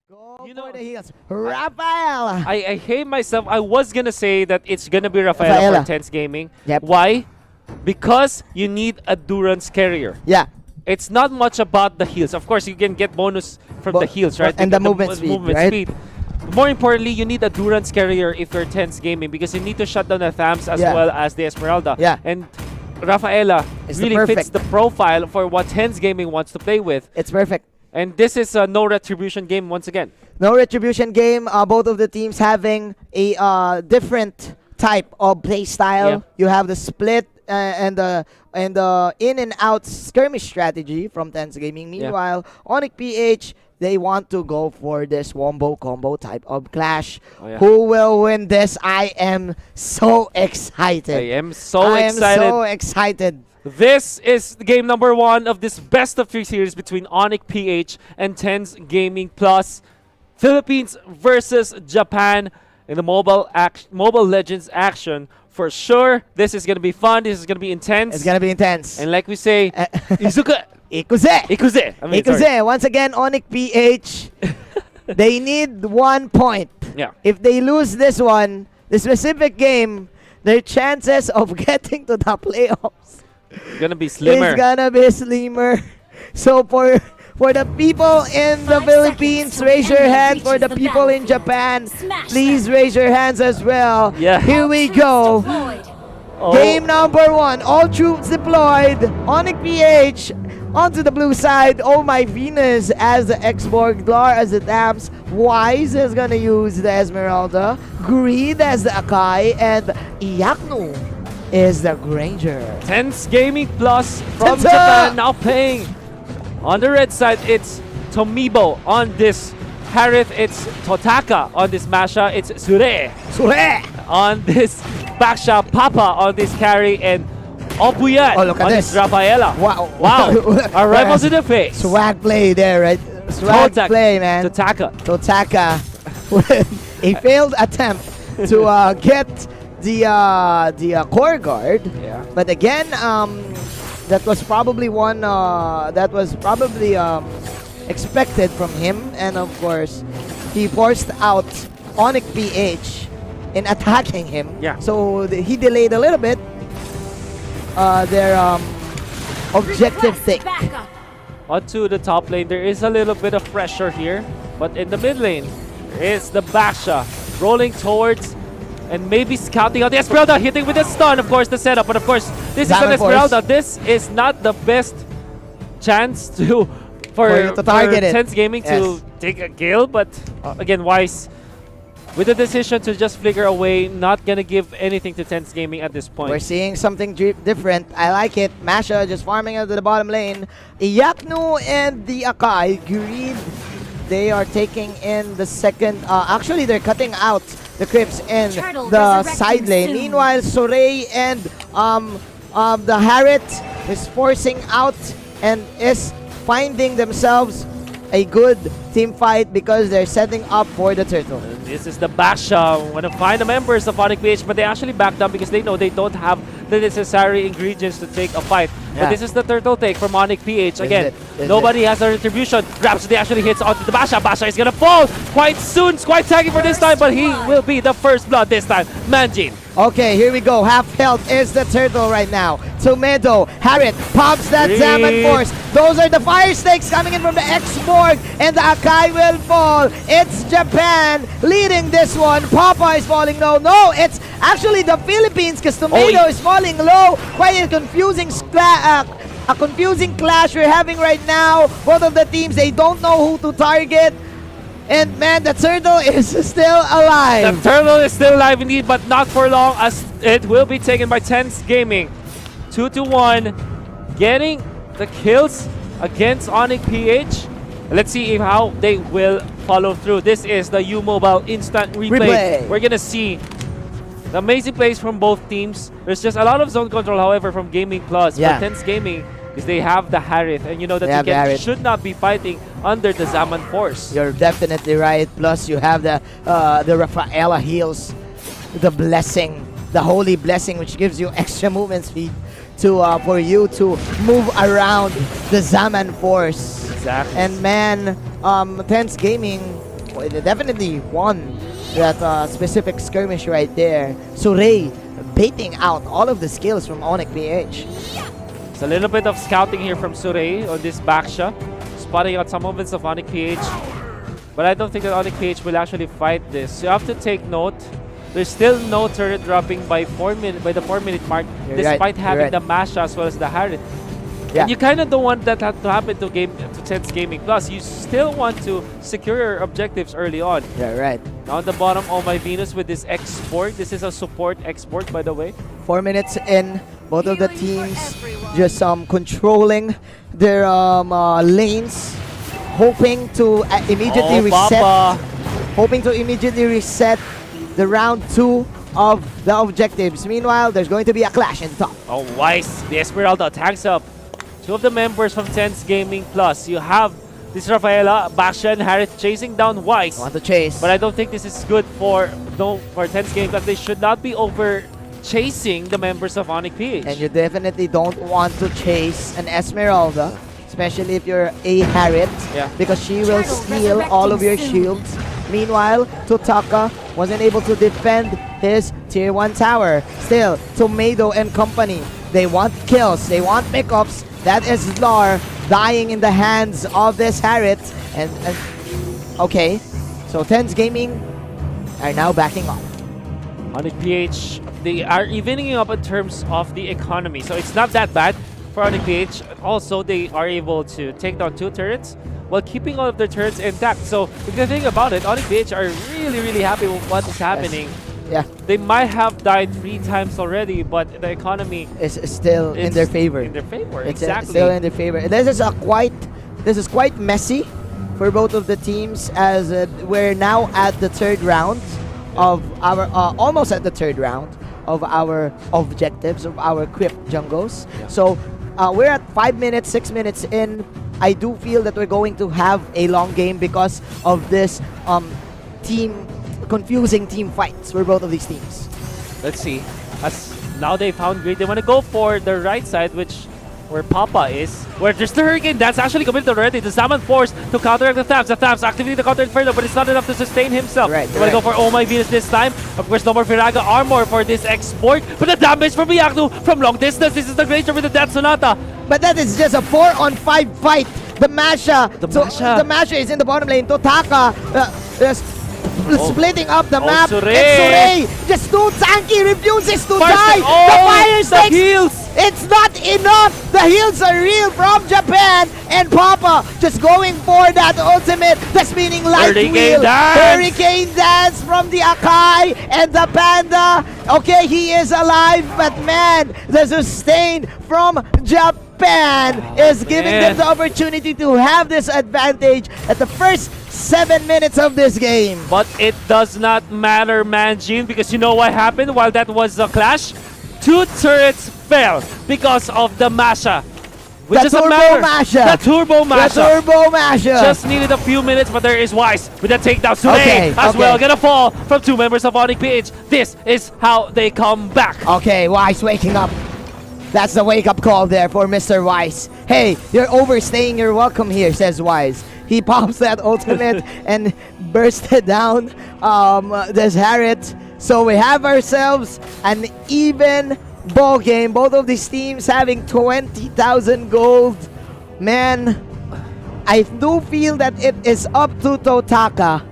Go You for know, the heels. Rafael! I hate myself. I was gonna say that it's gonna be Rafaela Rafaela. for Tense Gaming. Yep. Why? Because you need a Durance carrier. Yeah. It's not much about the heals. Of course, you can get bonus from the heals, right? And the movement speed, right? More importantly, you need a Durance carrier if you're Tense Gaming because you need to shut down the Thams as Yeah. well as the Esmeralda. Yeah. And Rafaela It's really the fits perfect. the profile for what Tense Gaming wants to play with. It's perfect. And this is a no retribution game once again. No retribution game. Both of the teams having a different type of play style. Yeah. You have the split and the in and out skirmish strategy from Tense Gaming. Meanwhile, ONIC PH, they want to go for this wombo combo type of clash. Oh, yeah. Who will win this? I am so excited. I am so excited. This is game number 1 of this best of 3 series between ONIC PH and Tense Gaming Plus. Philippines versus Japan in the Mobile Legends action. For sure, this is going to be fun. This is going to be intense. It's going to be intense. And like we say, Izuka! Ikuze! Ikuze! I mean, Ikuze! Once again, ONIC PH, they need 1 point. Yeah. If they lose this one, the specific game, their chances of getting to the playoffs Gonna be slimmer. is gonna be slimmer. So for the people in the Philippines, raise your hand. For the people in Japan, please raise your hands as well. Yeah. Here we go. Oh. Game number 1. All troops deployed. ONIC PH onto the blue side. Oh my Venus as the X-Borg. Glar as the Thams. Wise is gonna use the Esmeralda. Greed as the Akai. And Iaknu is the Granger. Tense Gaming Plus from Ta-ta! Japan now playing. On the red side, it's Tomibo. On this Harith, it's Totaka. On this Masha, it's Sure. Sure! On this Baksha, Papa on this carry, and Obuyan Oh, look at on this. this Rafaela. Wow. Wow. Our rivals in the face. Swag play there, right? Swag Totak- play, man. Totaka. Totaka with a failed attempt to get the core guard. Yeah. But again, that was probably one that was probably expected from him, and of course, he forced out ONIC PH in attacking him. Yeah. So he delayed a little bit their objective thing. Onto the top lane, there is a little bit of pressure here, but in the mid lane, there is the Baksha rolling towards and maybe scouting out the Esmeralda, hitting with a stun, of course, the setup. But of course, this is an Esmeralda. This is not the best chance for you to target it. Tense Gaming to take a kill, but again, Wise with the decision to just flicker away, not gonna give anything to Tense Gaming at this point. We're seeing something different. I like it. Masha just farming out to the bottom lane. Iaknu and the Akai, Greed, they are taking in the second. Actually, they're cutting out the creeps in the side lane. Meanwhile, Sorey and the Harriet is forcing out and is finding themselves a good team fight because they're setting up for the turtle. This is the Baksha. Want to find the members of ONIC PH, but they actually back down because they know they don't have the necessary ingredients to take a fight. Yeah. But this is the turtle take from ONIC PH. Again, Is nobody has a retribution. Rhapsody actually hits onto the Basha. Basha is gonna fall quite soon. It's quite tagging for this time, but he will be the first blood this time. Manjin. Okay, here we go. Half health is the turtle right now. Tomato, Harriet pops that Zaman Force. Those are the fire stakes coming in from the X-Borg, and the Akai will fall. It's Japan leading this one. Papa is falling low. No, it's actually the Philippines because Tomato is falling low. Quite a confusing clash we're having right now. Both of the teams, they don't know who to target. And man, the turtle is still alive. The turtle is still alive indeed, but not for long as it will be taken by Tense Gaming. 2-1, getting the kills against ONIC PH. Let's see how they will follow through. This is the U-Mobile instant replay. We're gonna see the amazing plays from both teams. There's just a lot of zone control, however, from Gaming Plus. Yeah. For Tense Gaming, because they have the Harith, and you know that you should not be fighting under the Zaman Force. You're definitely right. Plus, you have the Rafaela heals, the blessing, the holy blessing, which gives you extra movement speed to for you to move around the Zaman Force. Exactly. And man, Tense Gaming, they definitely won that specific skirmish right there. Surrey baiting out all of the skills from ONIC PH. It's a little bit of scouting here from Surrey on this backshot, spotting out some movements of ONIC PH. But I don't think that ONIC PH will actually fight this. You have to take note. There's still no turret dropping by the 4-minute mark, despite having the Masha as well as the Harriet. Yeah. And you kind of don't want that to happen to Tense Gaming. Plus, you still want to secure your objectives early on. Yeah, right. Now on the bottom, Oh My Venus with this export. This is a support export, by the way. 4 minutes in, both of the teams just controlling their lanes, hoping to immediately reset. Hoping to immediately reset the round 2 of the objectives. Meanwhile, there's going to be a clash in top. Oh, Wise. The Esmeralda tanks up 2 of the members from Tense Gaming. Plus, you have this Rafaela, Basha, and Harriet chasing down Wise. Want to chase. But I don't think this is good for Tense Gaming, because they should not be over chasing the members of ONIC PH. And you definitely don't want to chase an Esmeralda, especially if you're a Harriet, because she will steal all of your shields. Meanwhile, Totaka wasn't able to defend his tier 1 tower. Still, Tomato and company, they want kills, they want pickups. That is Lar dying in the hands of this Harriet. And okay, so Tense Gaming are now backing off. ONIC PH, they are evening up in terms of the economy, so it's not that bad for ONIC PH. Also, they are able to take down 2 turrets while keeping all of their turrets intact. So if you think about it, ONIC PH are really happy with what is happening. Yeah, they might have died 3 times already, but the economy is still in their favor. In their favor, it's exactly. Still in their favor. This is quite messy for both of the teams, as we're now at the 3rd round of our almost at the 3rd round of our objectives of our Crypt Jungles. So we're at 5 minutes, 6 minutes in. I do feel that we're going to have a long game because of this confusing team fights for both of these teams. Let's see. As now they found Great, they want to go for the right side, where Papa is. Where there's the Hurricane, that's actually committed already. The Salmon forced to counteract the Thabs. The Thabs activating the counter Inferno, but it's not enough to sustain himself. They want to go for Oh My Venus this time. Of course, no more Firaga armor for this export. But the damage from Miyaknu from long distance. This is the Granger with the Death Sonata. But that is just a 4-on-5 fight. The Masha is in the bottom lane. Totaka splitting up the map. Surrey. Just too tanky, refuses to die. The fire sticks. Heals. It's not enough. The heals are real from Japan. And Papa just going for that ultimate. The spinning light wheel. Hurricane dance from the Akai and the Panda. Okay, he is alive, but man, the sustain from Japan is giving them the opportunity to have this advantage at the first 7 minutes of this game. But it does not matter, Manjin, because you know what happened while that was a clash? 2 turrets fell because of the Masha. The Turbo Masha. Just needed a few minutes, but there is Wise with a takedown today as well. Gonna fall from 2 members of ONIC PH. This is how they come back. Okay, Wise waking up. That's the wake-up call there for Mr. Wise. Hey, you're overstaying your welcome here, says Wise. He pops that ultimate and bursted down this Harriet. So we have ourselves an even ball game. Both of these teams having 20,000 gold. Man, I do feel that it is up to Totaka.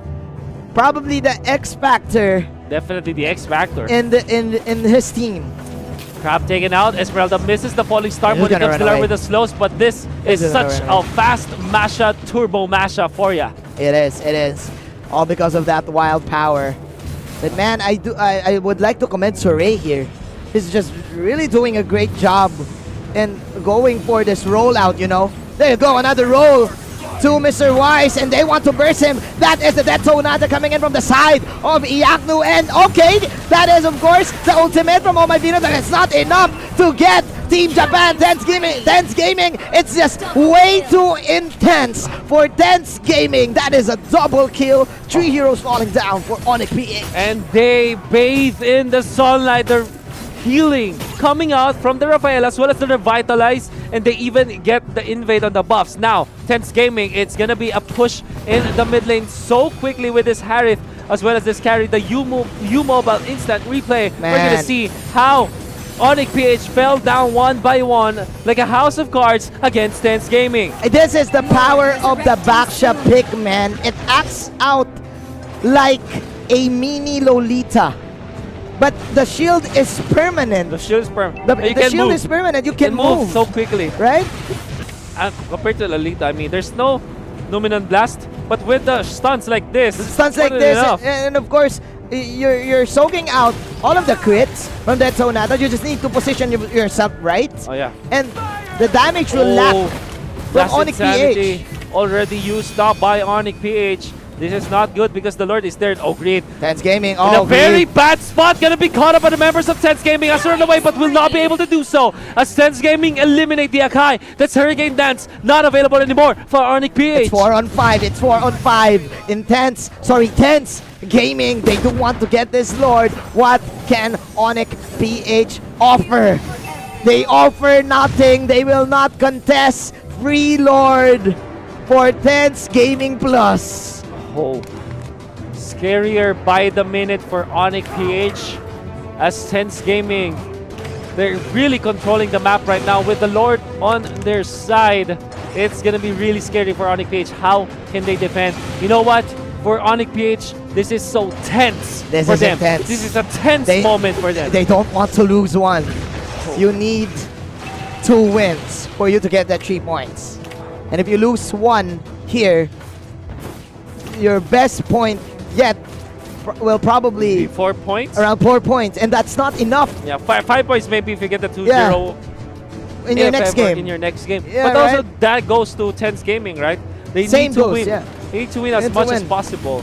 Probably the X Factor. Definitely the X Factor. In his team. Crab taken out. Esmeralda misses the falling star when it comes to learn with the slows, but this is such a fast Masha, Turbo Masha for ya. It is. All because of that wild power. But man, I would like to commend Surrey here. He's just really doing a great job in going for this rollout, you know. There you go, another roll to Mr. Wise, and they want to burst him. That is the Death Sonata coming in from the side of Iyaknu, and okay, that is of course the ultimate from Oh My Venus, and it's not enough to get Team Japan. Tense Gaming, it's just way too intense for Tense Gaming. That is a double kill. 3 heroes falling down for ONIC PH. And they bathe in the sunlight. healing coming out from the Rafael as well as the Revitalize, and they even get the invade on the buffs. Now, Tense Gaming, it's gonna be a push in the mid lane so quickly with this Harith as well as this carry, the U-Mobile instant replay. Man. We're gonna see how ONIC PH fell down one by one like a house of cards against Tense Gaming. This is the power of the Baksha pick, man. It acts out like a mini Lolita. But the shield is permanent. The shield is permanent. The shield is permanent. You can move so quickly. Right? Compared to Lolita, I mean, there's no Numinant Blast, but with the stunts like this, Stunts like this, and of course, you're soaking out all of the crits from that Sonata. You just need to position yourself right. Oh yeah. And the damage will lack from ONIC PH. Already used up by ONIC PH. This is not good because the Lord is there. Oh, great. Tense Gaming. In Oh, a very bad spot. Gonna be caught up by the members of Tense Gaming. As run away, but will not be able to do so. As Tense Gaming eliminate the Akai. That's Hurricane Dance. Not available anymore for ONIC PH. It's 4 on 5. It's 4 on 5. Tense Gaming. They do want to get this Lord. What can ONIC PH offer? They offer nothing. They will not contest. Free Lord for Tense Gaming Plus. Oh, scarier by the minute for ONIC PH as Tense Gaming. They're really controlling the map right now with the Lord on their side. It's gonna be really scary for ONIC PH. How can they defend? You know what? For ONIC PH, this is so tense for them. Intense. This is a tense moment for them. They don't want to lose one. You need 2 wins for you to get that 3 points. And if you lose one here, your best point yet will probably 4 points? around 4 points, and that's not enough. Yeah, 5 points maybe if you get the 2-0 in your next game. In your next game. Yeah, but also right? that goes to Tense Gaming, right? They Same need to goes, win. yeah. They need to win as much as possible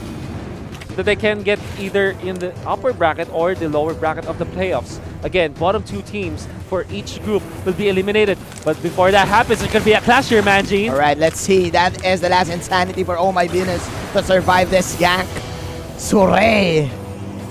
so that they can get either in the upper bracket or the lower bracket of the playoffs. Again, bottom 2 teams for each group will be eliminated. But before that happens, there's going to be a clash here, Manjin. All right, let's see. That is the last insanity for Oh My Venus to survive this yank. Surrey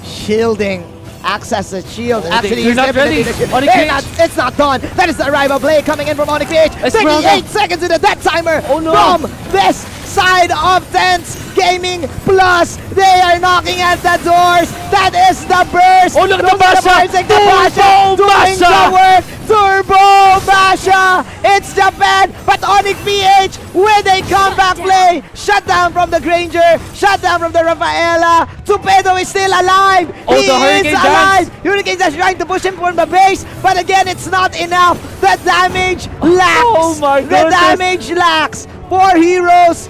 shielding. Acts as a shield. Actually, You're he's not definitely ready. the shield. ONIC PH. It's not done. That is the arrival play coming in from ONIC PH. Esmeralda. 38 seconds in the death timer from this side of Tense Gaming Plus. They are knocking at the doors. That is the burst. Oh, look at the Basha. Turbo doing Basha. the work. Turbo Basha. It's Japan, but ONIC PH with a comeback play. Shut down from the Granger. Shut down from the Rafaela. Tupedo is still alive. Oh, He the is Hurricane alive. Dance. Hurricane Dance trying to push him from the base, but again, it's not enough. The damage lacks. Oh my The goodness. damage lacks. 4 heroes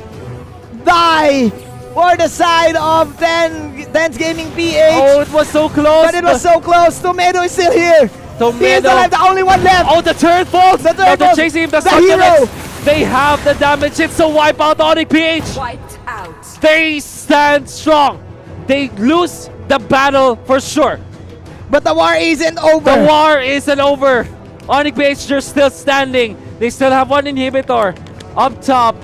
die for the side of Tense Gaming PH. Oh, it was so close. But it was so close. Tomato is still here. He is Tomato. alive, the only one left. Oh, the turret falls. The turret Now they're falls. chasing him. The The hero. They have the damage. It's a wipeout ONIC PH. Wiped out. They stand strong. They lose the battle for sure. But the war isn't over. The war isn't over. ONIC PH, they're still standing. They still have 1 inhibitor up top.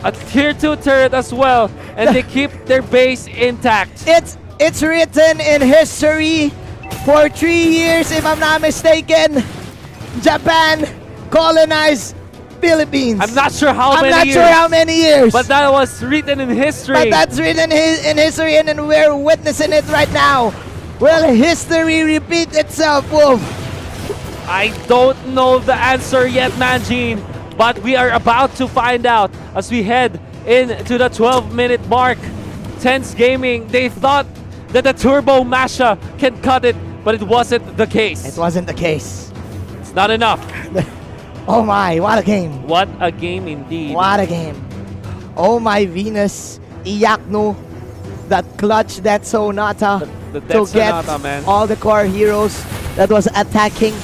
A tier 2 turret as well. And they keep their base intact. It's written in history. For 3 years, if I'm not mistaken, Japan colonized Philippines. I'm not sure how I'm many not years. sure how many years. But that was written in history. But that's written in history, and then we're witnessing it right now. Will history repeat itself, Wolf? I don't know the answer yet, Manjin, but we are about to find out as we head into the 12-minute mark. Tense Gaming, they thought that the Turbo Masha can cut it, but it wasn't the case. It wasn't the case. It's not enough. Oh my, what a game. What a game indeed. What a game. Oh my Venus, Iyakno, that clutch, that Sonata, The to Death get Sonata, man. all the core heroes that was attacking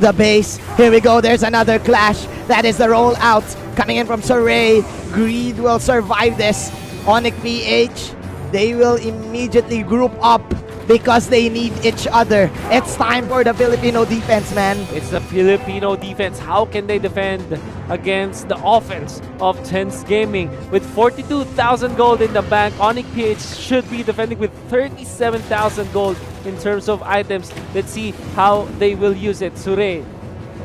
the base. Here we go, there's another clash. That is the rollout coming in from Surrey. Greed will survive this. ONIC PH, they will immediately group up because they need each other. It's time for the Filipino defense, man. It's the Filipino defense. How can they defend against the offense of Tense Gaming? With 42,000 gold in the bank, ONIC PH should be defending with 37,000 gold in terms of items. Let's see how they will use it. Sure,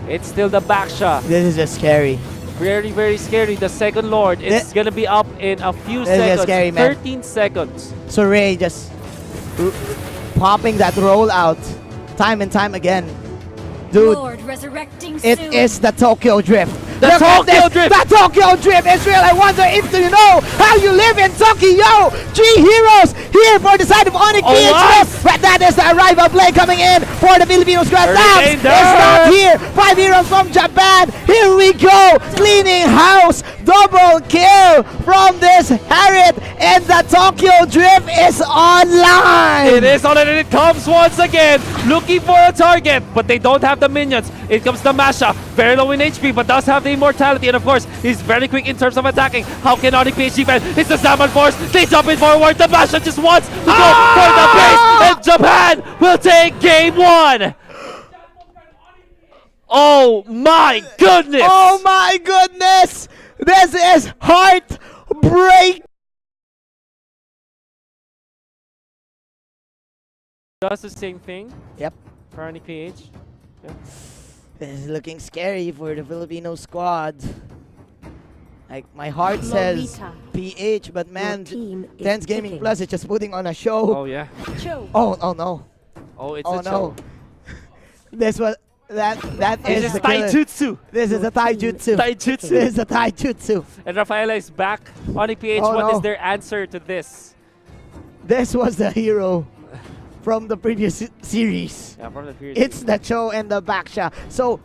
it's still the backsha. This is just scary. Very, very scary. The second Lord, it's gonna be up in a few This is seconds. scary, man. 13 seconds. So Ray just popping that rollout time and time again. Dude, Lord resurrecting it soon. is the Tokyo Drift. The Look at Tokyo this, Drift! The Tokyo Drift! Israel, I wonder if you know how you live in Tokyo! 3 heroes here for the side of ONIC Oh, PH. what? But that is the arrival play coming in for the Filipino squad. Hurricane It's not Dirt! here. 5 heroes from Japan. Here we go. Cleaning house. Double kill from this Harriet. And the Tokyo Drift is online. It is on it, and it comes once again. Looking for a target, but they don't have the minions. It comes the Masha. Very low in HP, but does have the immortality. And of course, he's very quick in terms of attacking. How can ONIC PH defend? It's the Salmon Force. They jump in forward. The Masha just wants to go for the base. And Japan will take game 1. Oh my goodness! Oh my goodness! This is heartbreak. Does the same thing Yep. for ONIC PH. Yeah. This is looking scary for the Filipino squad. Like, my heart says Lolita. PH, but man, team is Tense Gaming picking. Plus is just putting on a show. Oh yeah. Cho. Oh no. Oh, it's Oh a no. show. This was that This is is the killer. Taijutsu. This is a taijutsu. Taijutsu. This is a taijutsu. And Rafaela is back. ONIC PH, Oh, what no. is their answer to this? This was the hero from the previous series. Yeah, from the previous It's the Cho and the Baksha. So,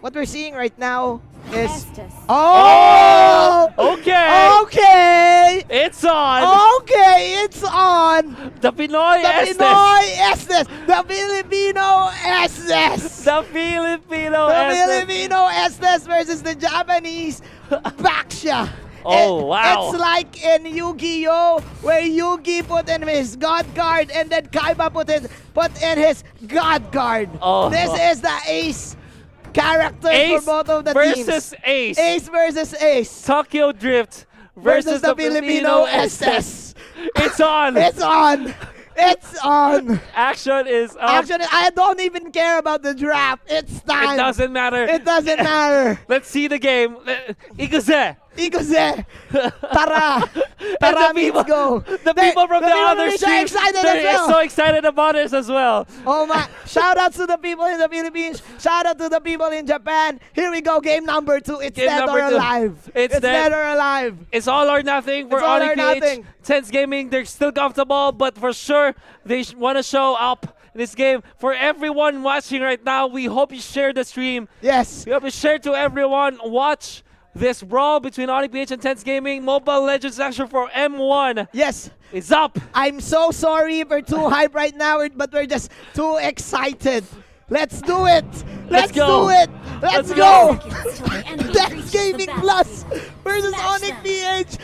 what we're seeing right now is... Estes. Oh! Okay. Okay! It's on. Okay, it's on! The Pinoy The Estes. Pinoy Estes! The Filipino Estes! The Filipino The Estes. Filipino Estes versus the Japanese Baksha. Oh, wow. It's like in Yu-Gi-Oh! where Yugi put in his God card and then Kaiba put in his God card. Oh. This is the Ace character Ace for both of the versus teams. Ace. Ace versus Ace. Tokyo Drift versus the Filipino Estes. It's on. It's on. It's on. Action is up. Actually, I don't even care about the draft. It's time. It doesn't matter. It doesn't matter. Let's see the game. Ikuze. Ikuze. Tara. And Tara, the people, let's go. the people from the other are so stream, excited as they're well. so excited about this as well. Oh my! Shout out to the people in the Philippines. Shout out to the people in Japan. Here we go. Game number 2. It's Game dead number or 2. alive. It's dead or alive. It's all or nothing for It's all or ONIC nothing. PH. Tense Gaming, they're still comfortable, but for sure, they want to show up in this game. For everyone watching right now, we hope you share the stream. Yes. We hope you share to everyone. Watch this brawl between ONIC PH and Tense Gaming. Mobile Legends action for M1 Yes. is up. I'm so sorry if we're too hype right now, but we're just too excited. Let's do it. Let's go. do it. Let's Let's go. go. Seconds till the enemy That's reaches Gaming the Plus versus Smash ONIC them. PH.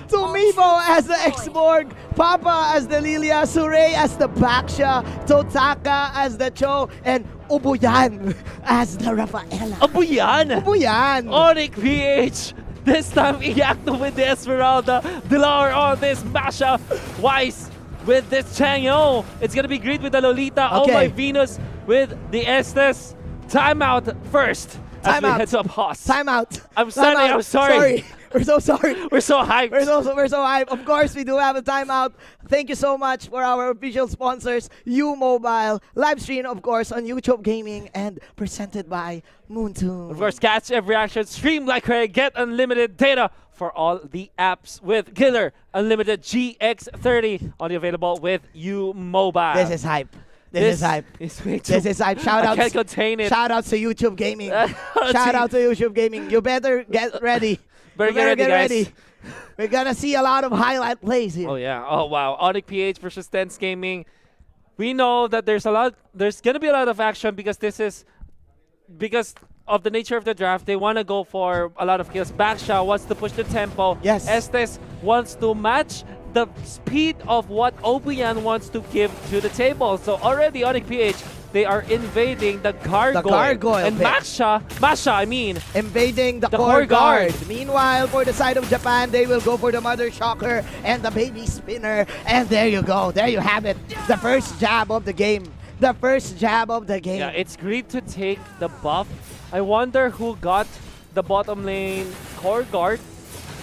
Tomibo as the X-Borg, Papa as the Lilia, Surey as the Baksha, Totaka as the Cho, and Ubuyan as the Rafaela. Apo yan. Ubuyan. ONIC PH. This time, Iyakno with the Esmeralda. Dilar on this Masha. Weiss with this Changyo. It's going to be great with the Lolita. Oh Okay. my Venus with the Estes. Timeout first. As we Timeout. head to a pause. Time out. I'm Time sorry, out. I'm sorry. We're so sorry. We're so hyped. We're so hyped. Of course, we do have a timeout. Thank you so much for our official sponsors, U-Mobile, live stream, of course, on YouTube Gaming, and presented by Moontoon. Of course, catch every action, stream like crazy, get unlimited data for all the apps with Killer Unlimited GX30, only available with U-Mobile. This is hype. This is hype. Is way too, This is hype. Shout I out. can't contain it. Shout out to YouTube Gaming. Shout out to YouTube Gaming. You better get ready. Better You get ready, guys. We're gonna see a lot of highlight plays here. Oh yeah. Oh wow. ONIC PH versus Tense Gaming. We know that there's gonna be a lot of action because because of the nature of the draft. They want to go for a lot of kills. Baksha wants to push the tempo. Yes. Estes wants to match the speed of what Obian wants to give to the table. So already ONIC PH, they are invading the gargoyle. And pit. Masha, I mean. Invading the core guard. Meanwhile, for the side of Japan, they will go for the Mother Shocker and the Baby Spinner. And there you go. There you have it. The first jab of the game. The first jab of the game. Yeah, it's great to take the buff. I wonder who got the bottom lane core guard.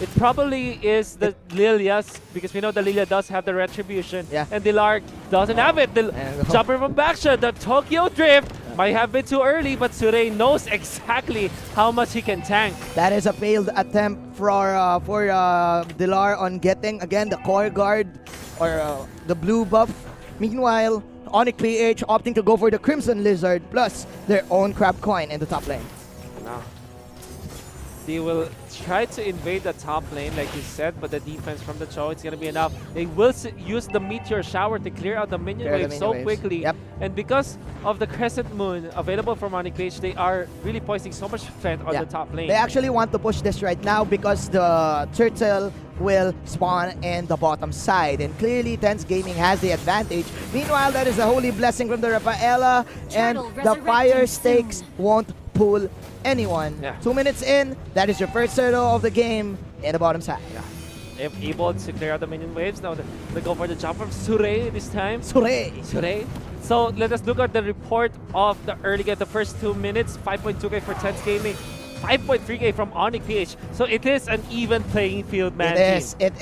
It probably is the Lilia's, because we know the Lilia does have the retribution. Yeah. And Dilar doesn't have it. The jumper from Baksha, the Tokyo Drift might have been too early, but Surey knows exactly how much he can tank. That is a failed attempt for Dilar on getting, again, the core guard or the blue buff. Meanwhile, ONIC PH opting to go for the Crimson Lizard plus their own Crab Coin in the top lane. Now, they will try to invade the top lane, like you said, but the defense from the Cho, it's going to be enough. They will use the Meteor Shower to clear out the minion wave so quickly. Yep. And because of the Crescent Moon available from ONIC PH, they are really posting so much defense on the top lane. They actually want to push this right now because the turtle will spawn in the bottom side. And clearly, Tense Gaming has the advantage. Meanwhile, that is a holy blessing from the Rafaela. And the fire stakes won't pull anyone. 2 minutes in, that is your first turtle of the game in the bottom side. If able to clear out the minion waves, now they go for the jump from Surey this time. Surey. So let us look at the report of the early game, the first 2 minutes. 5.2k for Tense Gaming, 5.3k from ONIC PH. So it is an even playing field, man. It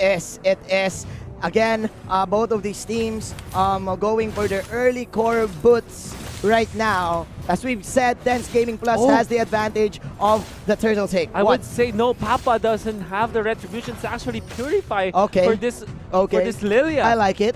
is. Again, both of these teams going for their early core boots right now. As we've said, Tense Gaming Plus has the advantage of the turtle take. I would say no, Papa doesn't have the retribution to actually purify for this Lilia. I like it.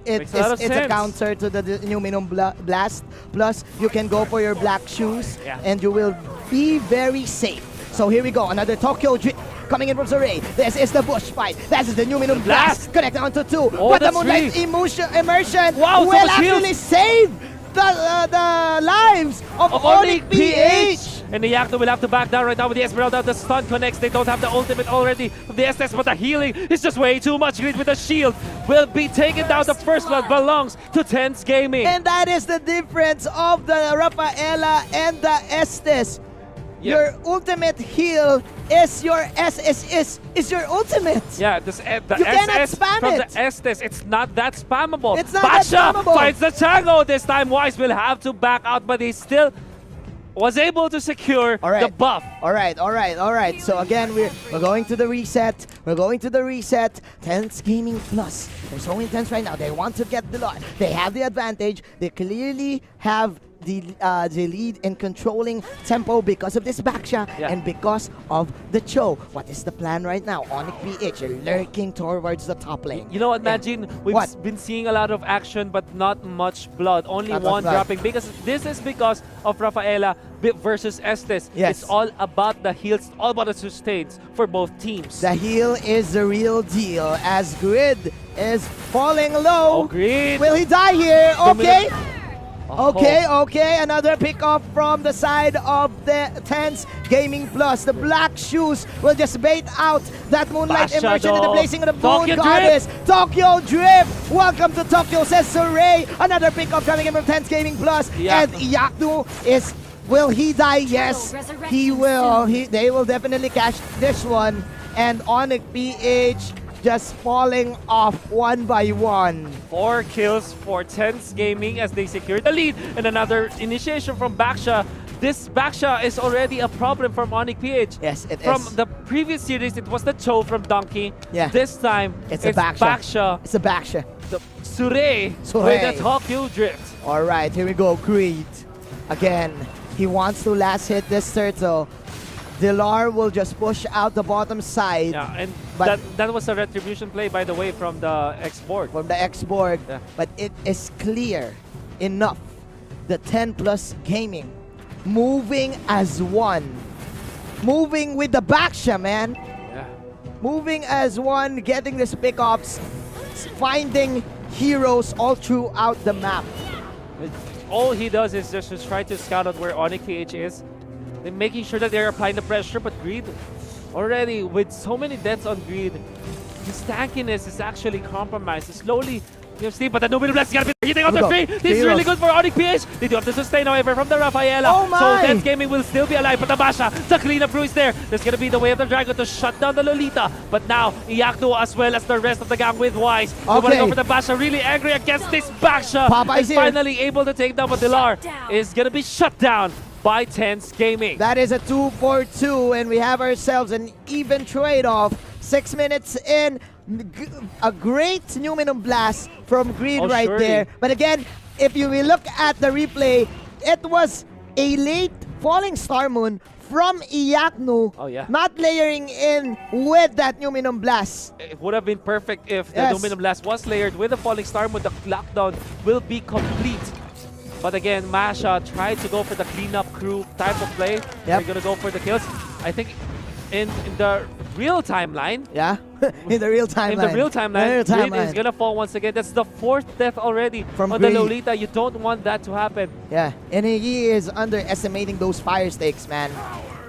It's a counter to the Numinum Blast. Plus, you can go for your black shoes and you will be very safe. So here we go, another Tokyo Drift coming in from Surey. This is the bush fight. This is the Numinum Blast. Connect onto 2. But the Moonlight Immersion will actually save the lives of ONIC PH. And the Yakto will have to back down right now with the Esmeralda. The stun connects. They don't have the ultimate already from the SS, but the healing is just way too much. Grid with the shield will be taken down. The first blood belongs to Tense Gaming. And that is the difference of the Rafaela and the Estes. Your ultimate heal is your SS is your ultimate. Yeah, the you cannot SS spam from it. the Estes, it's not that spammable. It's not that spammable. Finds the Tango. This time Wise will have to back out, but he still was able to secure the buff. All right. So again, we're going to the reset. Tense Gaming Plus. They're so intense right now. They want to get the lot. They have the advantage. They clearly have the lead in controlling tempo because of this Baksha and because of the Cho. What is the plan right now? ONIC PH lurking towards the top lane. You know what, Majin? We've been seeing a lot of action, but not much blood. Only one dropping. Because this is because of Rafaela versus Estes. It's all about the heals, all about the sustains for both teams. The heal is the real deal as Grid is falling low. Grid. Will he die here? Okay, another pick off from the side of the Tense Gaming Plus. The black shoes will just bait out that Moonlight Immersion and the Blazing of the Moon Goddess. Tokyo Drift. Welcome to Tokyo, says Surey. Another pick off coming in from Tense Gaming Plus. And Yaknu is... Will he die? Yes, he will. They will definitely catch this one. And ONIC PH just falling off one by one. 4 kills for Tense Gaming as they secure the lead. And another initiation from Baksha. This Baksha is already a problem from ONIC PH. Yes, it from is. From the previous series, it was the Cho from Donkey. Yeah. This time, it's Baksha. It's a Baksha. The Surey with the Tokyo Drift. All right, here we go. Greed. Again, he wants to last hit this turtle. Dilar will just push out the bottom side. Yeah, and that was a retribution play, by the way, from the X-Borg. But it is clear enough. The 10 Plus Gaming moving as one. Moving with the Baksha, man. Yeah. Moving as one, getting these pickups, finding heroes all throughout the map. All he does is just try to scout out where ONIC PH is. They're making sure that they're applying the pressure, but Greed already with so many deaths on Greed, his tankiness is actually compromised. Slowly, you have Steve, but the Numinum Blast is gonna be hitting on Here the we three. go. This is really good for ONIC PH. They do have to sustain, however, from the Rafaela. Oh my! So Tense Gaming will still be alive, but the Basha, the cleanup crew is there. There's gonna be the way of the Dragon to shut down the Lolita. But now, Iyakno as well as the rest of the gang with Wise. They wanna go for the Basha, really angry against this Basha. Papa is and here. finally able to take down, but Dilar is gonna be shut down by Tense Gaming. That is a 2-4-2, and we have ourselves an even trade-off. 6 minutes in, a great Numinum Blast from Greed right surely. there. But again, if you will look at the replay, it was a late falling Star Moon from Iyakno, Oh, yeah. not layering in with that Numinum Blast. It would have been perfect if the Yes. Numinum Blast was layered with the Falling Star Moon. The lockdown will be complete. But again, Masha tried to go for the cleanup crew type of play. They're gonna go for the kills. I think in the real timeline, Yeah, in the real timeline. in the real timeline, Green is timeline. gonna fall once again. That's the 4th death already From on Green. the Lolita. You don't want that to happen. Yeah, and he is underestimating those fire stakes, man.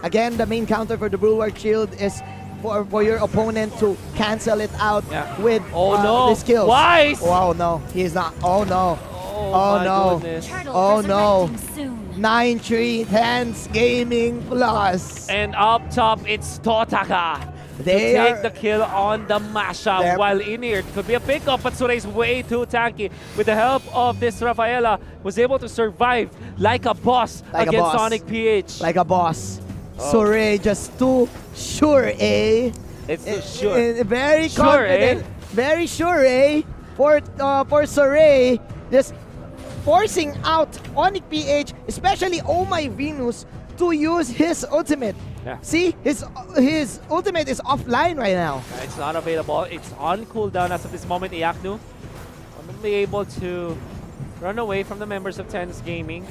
Again, the main counter for the Bulwark Shield is for your opponent to cancel it out Yeah. with Oh no! the skills. Wise! Oh no, he's not. Oh no. Oh, my no. goodness. Oh, no. Soon. 9-3 Tense Gaming Plus. And up top, it's Totaka. They to take are- the kill on the mashup, They're- while in here it could be a pickup, but Suray's way too tanky. With the help of this Rafaela, was able to survive like a boss Like a against boss. Sonic PH. Like a boss. Oh. Soray just too sure, eh? It's too sure. Very Sure, confident. eh? Very sure, eh? For Soray, just forcing out ONIC PH, especially Oh My Venus, to use his ultimate. Yeah. See, his ultimate is offline right now. It's not available. It's on cooldown as of this moment. Iyakno will be able to run away from the members of Tense Gaming.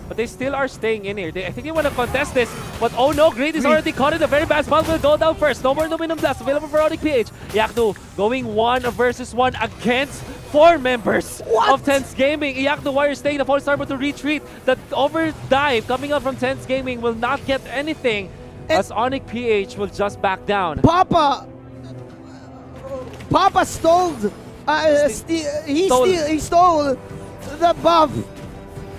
But they still are staying in here. I think they want to contest this. But oh no, Greed is already caught in the very bad spot. Will go down first. No more Numinum Blast available for ONIC PH. Iyakno going 1 versus 1 against 4 members What? of Tense Gaming. Iyakno Warriors staying the full star to retreat. The overdive coming out from Tense Gaming will not get anything. As ONIC PH will just back down. Papa stole. He stole the buff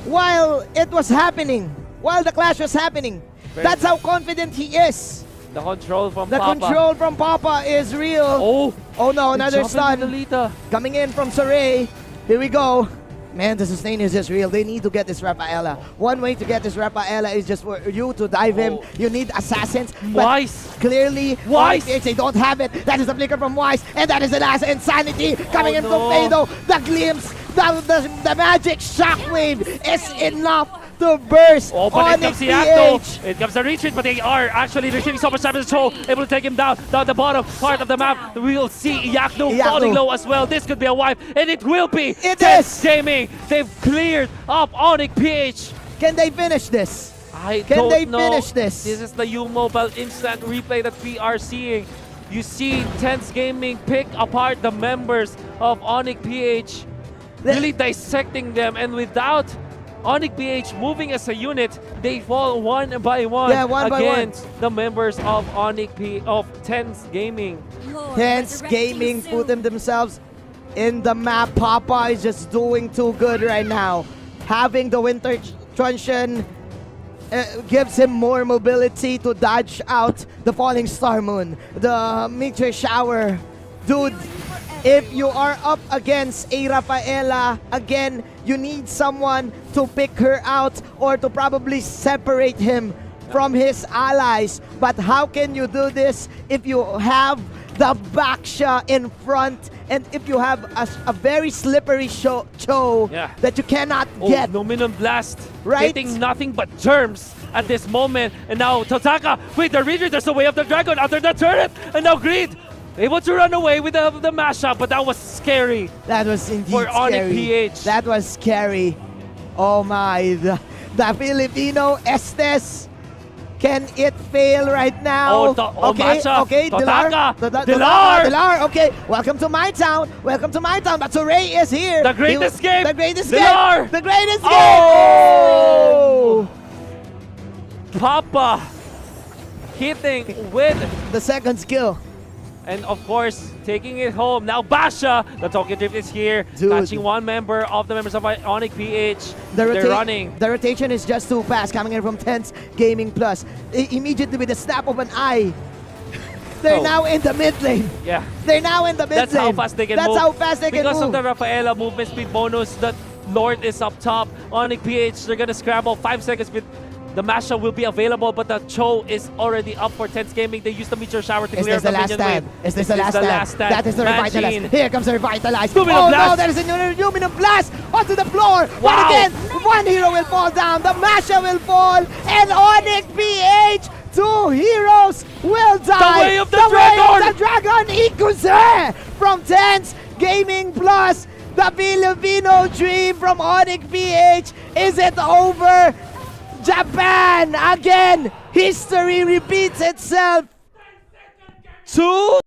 while it was happening. While the clash was happening. That's how confident he is. The control from The Papa. control from Papa is real. Oh, Oh no, another jump into stun Lolita. coming in from Soray. Here we go. Man, the sustain is just real. They need to get this Rafaela. One way to get this Rafaela is just for you to dive him. Oh. You need assassins. But Wise. clearly, Wise. ONIC PH, they don't have it. That is the flicker from Wise. And that is the last Insanity coming in from no. Fado. The glimpse, the magic shockwave is enough to burst Oh, but it ONIC comes Iyakno. PH. It comes a retreat, but they are actually receiving so much damage. So able to take him down the bottom part of the map. We will see Iyakno falling low as well. This could be a wipe, and it will be. It Tense is. Gaming. They've cleared up ONIC PH. Can they finish this? I Can don't they know. finish this? This is the U-Mobile instant replay that we are seeing. You see Tense Gaming pick apart the members of ONIC PH, really dissecting them, and without ONIC PH moving as a unit, they fall one by one, Yeah, one by one. against the members of Tense Gaming. Lord, Tense resurrecting Gaming soon. put themselves in the map. Papa is just doing too good right now. Having the Winter Truncheon gives him more mobility to dodge out the Falling Star Moon, the Meteor Shower. Dude, if you are up against a Rafaela, again, you need someone to pick her out or to probably separate him from his allies. But how can you do this if you have the Baksha in front and if you have a very slippery Cho Yeah. that you cannot Oh, get? Numinum Blast, Right? hitting nothing but germs at this moment. And now Totaka with the retreat, there's the way of the dragon after the turret. And now Greed able to run away with the mashup, but that was scary. That was indeed For ONIC scary. PH. That was scary. Oh my, the Filipino Estes. Can it fail right now? Masha. Okay, Dilar. Totaka. Dilar. Dilar, okay. Welcome to my town. Welcome to my town. But Soray is here. The great escape. The great escape. Dilar. The great escape. Oh! Papa hitting with, The second skill. And of course, taking it home. Now Basha, the Tokyo Drift is here, Dude. catching one member of the members of ONIC PH. They're running. The rotation is just too fast, coming in from Tense Gaming Plus. Immediately with the snap of an eye, they're now in the mid lane. Yeah. They're now in the mid That's lane. how fast they can move. That's how fast they can move. Because of the Rafaela movement speed bonus, that Lord is up top. ONIC PH, they're gonna scramble 5 seconds with the Masha will be available, but the Cho is already up for Tense Gaming. They use the Meteor Shower to Is clear this the last minion wave. stand? Is this the last stand? That is the Revitalize. Machine. Here comes the Revitalize. Luminous Oh Blast. no, there is a Luminous Blast onto the floor. Wow. But again, one hero will fall down. The Masha will fall. And ONIC PH, 2 heroes will die. The way of the Way of the Dragon. Ikuze from Tense Gaming Plus. The Filipino dream from ONIC PH. Is it over? Japan again. History repeats itself. 2